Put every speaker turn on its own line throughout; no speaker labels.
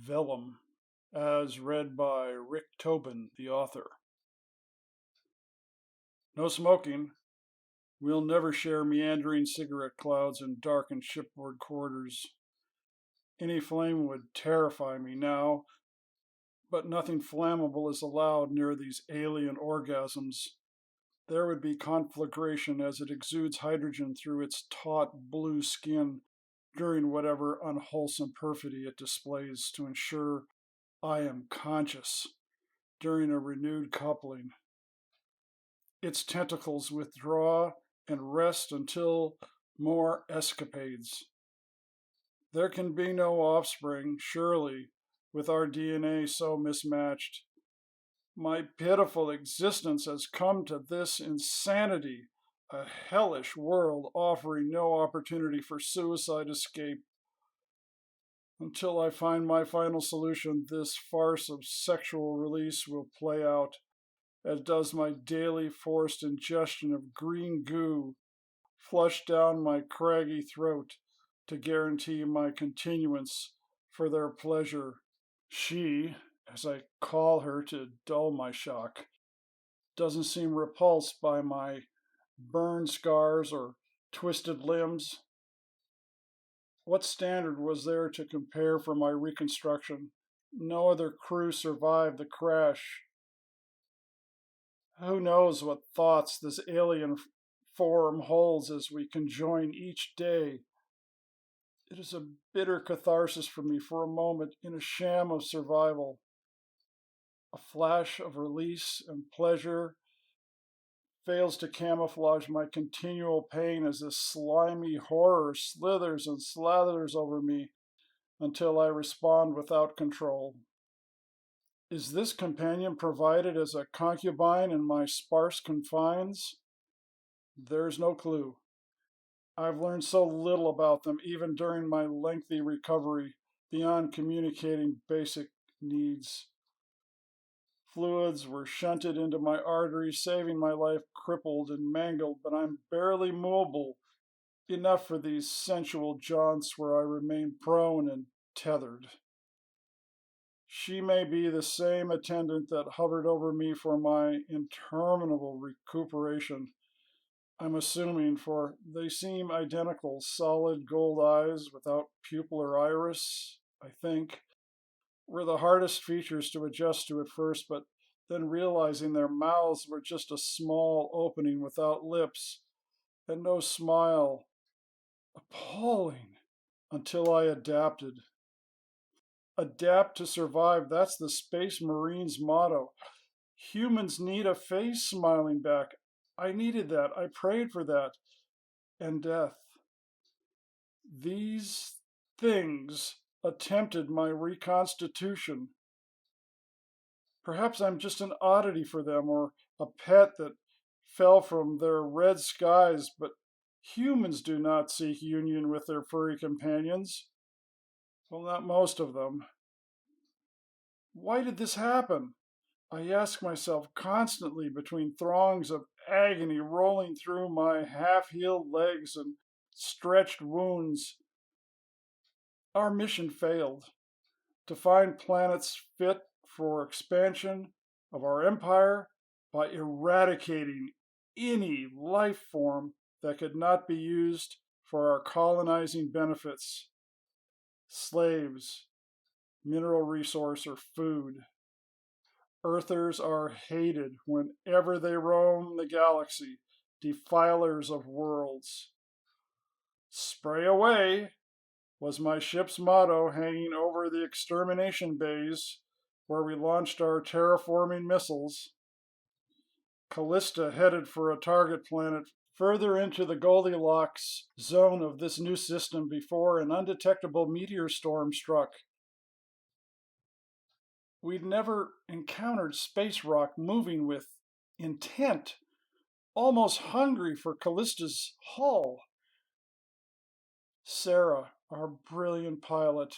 Vellum, as read by Rick Tobin, the author. No smoking. We'll never share meandering cigarette clouds in darkened shipboard corridors. Any flame would terrify me now, but nothing flammable is allowed near these alien orgasms. There would be conflagration as it exudes hydrogen through its taut blue skin during whatever unwholesome perfidy it displays to ensure I am conscious during a renewed coupling. Its tentacles withdraw and rest until more escapades. There can be no offspring, surely, with our DNA so mismatched. My pitiful existence has come to this insanity, a hellish world offering no opportunity for suicide escape. Until I find my final solution, this farce of sexual release will play out, as does my daily forced ingestion of green goo flushed down my craggy throat to guarantee my continuance for their pleasure. She, as I call her to dull my shock, doesn't seem repulsed by my burn scars or twisted limbs. What standard was there to compare for my reconstruction? No other crew survived the crash. Who knows what thoughts this alien form holds as we conjoin each day? It is a bitter catharsis for me for a moment in a sham of survival. A flash of release and pleasure fails to camouflage my continual pain as this slimy horror slithers and slathers over me until I respond without control. Is this companion provided as a concubine in my sparse confines? There's no clue. I've learned so little about them, even during my lengthy recovery, beyond communicating basic needs. Fluids were shunted into my arteries, saving my life crippled and mangled, but I'm barely mobile, enough for these sensual jaunts where I remain prone and tethered. She may be the same attendant that hovered over me for my interminable recuperation. I'm assuming, for they seem identical, solid gold eyes without pupil or iris, I think, were the hardest features to adjust to at first, but then realizing their mouths were just a small opening without lips, and no smile. Appalling, until I adapted. Adapt to survive, that's the Space Marine's motto. Humans need a face smiling back. I needed that. I prayed for that. And death. These things attempted my reconstitution. Perhaps I'm just an oddity for them, or a pet that fell from their red skies, but humans do not seek union with their furry companions. Well, not most of them. Why did this happen? I ask myself constantly between throngs of agony rolling through my half-healed legs and stretched wounds. Our mission failed. To find planets fit for expansion of our empire by eradicating any life form that could not be used for our colonizing benefits. Slaves, mineral resource, or food. Earthers are hated whenever they roam the galaxy, defilers of worlds. Spray away was my ship's motto hanging over the extermination bays where we launched our terraforming missiles. Callista headed for a target planet further into the Goldilocks zone of this new system before an undetectable meteor storm struck. We'd never encountered space rock moving with intent, almost hungry for Callista's hull. Sarah, our brilliant pilot,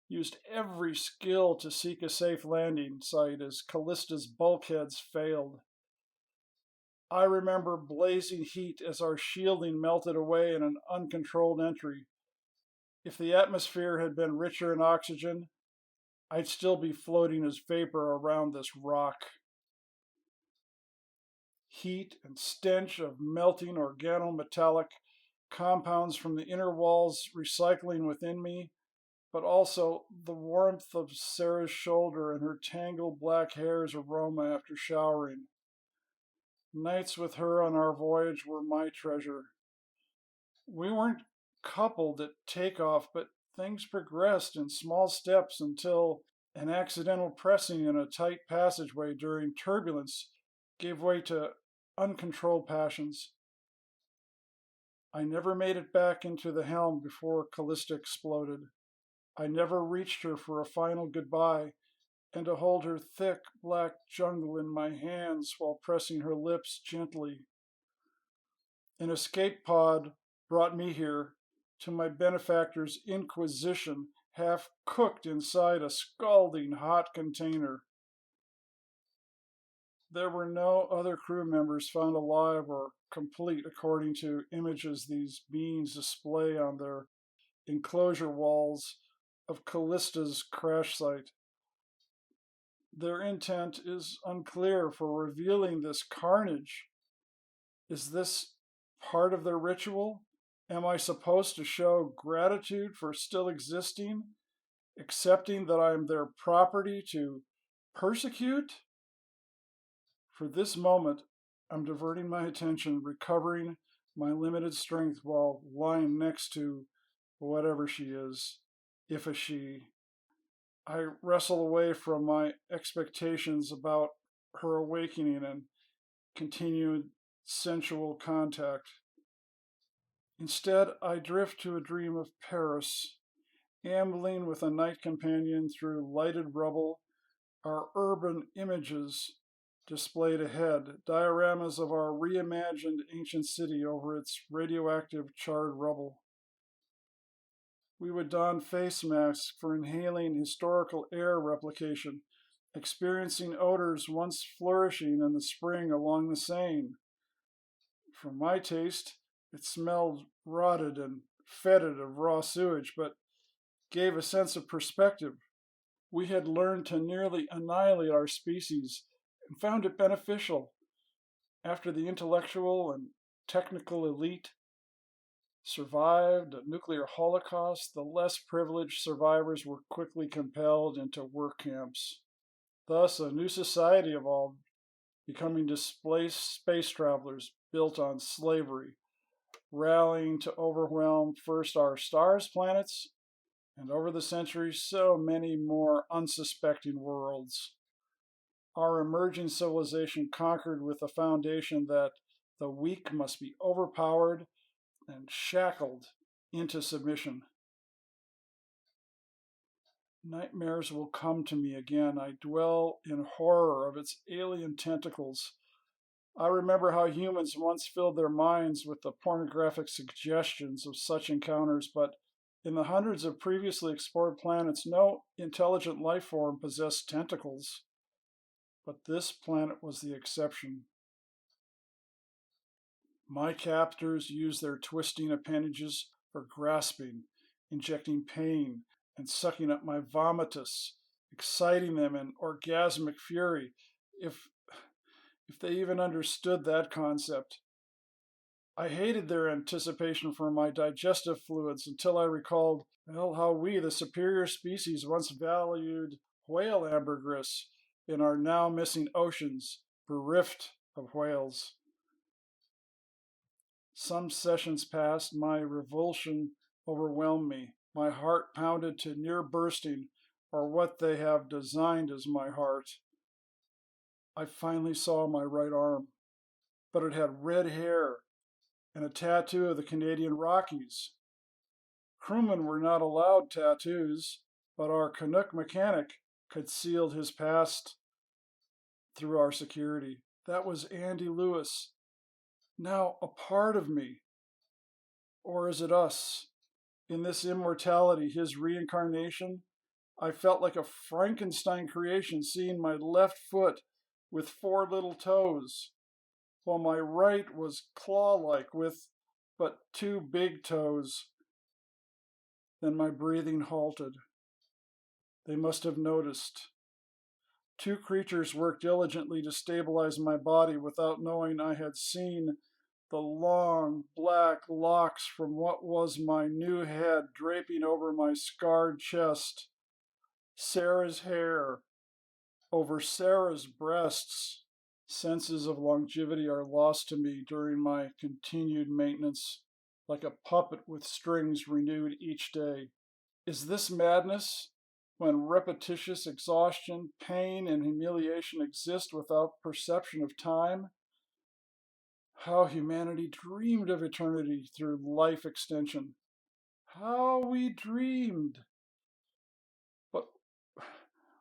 used every skill to seek a safe landing site as Callista's bulkheads failed. I remember blazing heat as our shielding melted away in an uncontrolled entry. If the atmosphere had been richer in oxygen, I'd still be floating as vapor around this rock. Heat and stench of melting organometallic compounds from the inner walls recycling within me, but also the warmth of Sarah's shoulder and her tangled black hair's aroma after showering. Nights with her on our voyage were my treasure. We weren't coupled at takeoff, but things progressed in small steps until an accidental pressing in a tight passageway during turbulence gave way to uncontrolled passions. I never made it back into the helm before Callista exploded. I never reached her for a final goodbye and to hold her thick black jungle in my hands while pressing her lips gently. An escape pod brought me here to my benefactor's inquisition, half cooked inside a scalding hot container. There were no other crew members found alive or complete according to images these beings display on their enclosure walls of Callista's crash site. Their intent is unclear for revealing this carnage. Is this part of their ritual? Am I supposed to show gratitude for still existing, accepting that I am their property to persecute? For this moment, I'm diverting my attention, recovering my limited strength while lying next to whatever she is, if a she. I wrestle away from my expectations about her awakening and continued sensual contact. Instead, I drift to a dream of Paris, ambling with a night companion through lighted rubble, our urban images displayed ahead, dioramas of our reimagined ancient city over its radioactive charred rubble. We would don face masks for inhaling historical air replication, experiencing odors once flourishing in the spring along the Seine. For my taste, it smelled rotted and fetid of raw sewage, but gave a sense of perspective. We had learned to nearly annihilate our species and found it beneficial. After the intellectual and technical elite survived a nuclear holocaust, the less privileged survivors were quickly compelled into work camps. Thus, a new society evolved, becoming displaced space travelers built on slavery, rallying to overwhelm first our stars' planets, and over the centuries, so many more unsuspecting worlds. Our emerging civilization conquered with the foundation that the weak must be overpowered and shackled into submission. Nightmares will come to me again. I dwell in horror of its alien tentacles. I remember how humans once filled their minds with the pornographic suggestions of such encounters, but in the hundreds of previously explored planets, no intelligent life form possessed tentacles. But this planet was the exception. My captors used their twisting appendages for grasping, injecting pain, and sucking up my vomitus, exciting them in orgasmic fury, if they even understood that concept. I hated their anticipation for my digestive fluids until I recalled, well, how we, the superior species, once valued whale ambergris in our now missing oceans, bereft of whales. Some sessions past, my revulsion overwhelmed me. My heart pounded to near bursting, or what they have designed as my heart. I finally saw my right arm, but it had red hair and a tattoo of the Canadian Rockies. Crewmen were not allowed tattoos, but our Canuck mechanic concealed his past through our security. That was Andy Lewis, now a part of me. Or is it us? In this immortality, his reincarnation, I felt like a Frankenstein creation, seeing my left foot with 4 little toes, while my right was claw-like with but 2 big toes. Then my breathing halted. They must have noticed. Two creatures worked diligently to stabilize my body without knowing I had seen the long black locks from what was my new head draping over my scarred chest, Sarah's hair over Sarah's breasts. Senses of longevity are lost to me during my continued maintenance, like a puppet with strings renewed each day. Is this madness? When repetitious exhaustion, pain, and humiliation exist without perception of time? How humanity dreamed of eternity through life extension. How we dreamed. But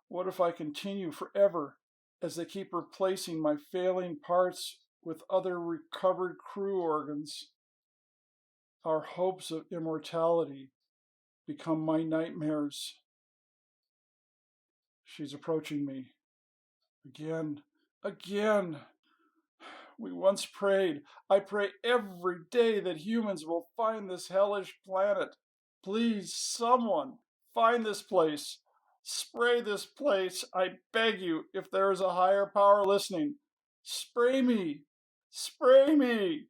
what if I continue forever as they keep replacing my failing parts with other recovered crew organs? Our hopes of immortality become my nightmares. She's approaching me. Again, again. We once prayed. I pray every day that humans will find this hellish planet. Please, someone, find this place. Spray this place, I beg you, if there is a higher power listening. Spray me. Spray me.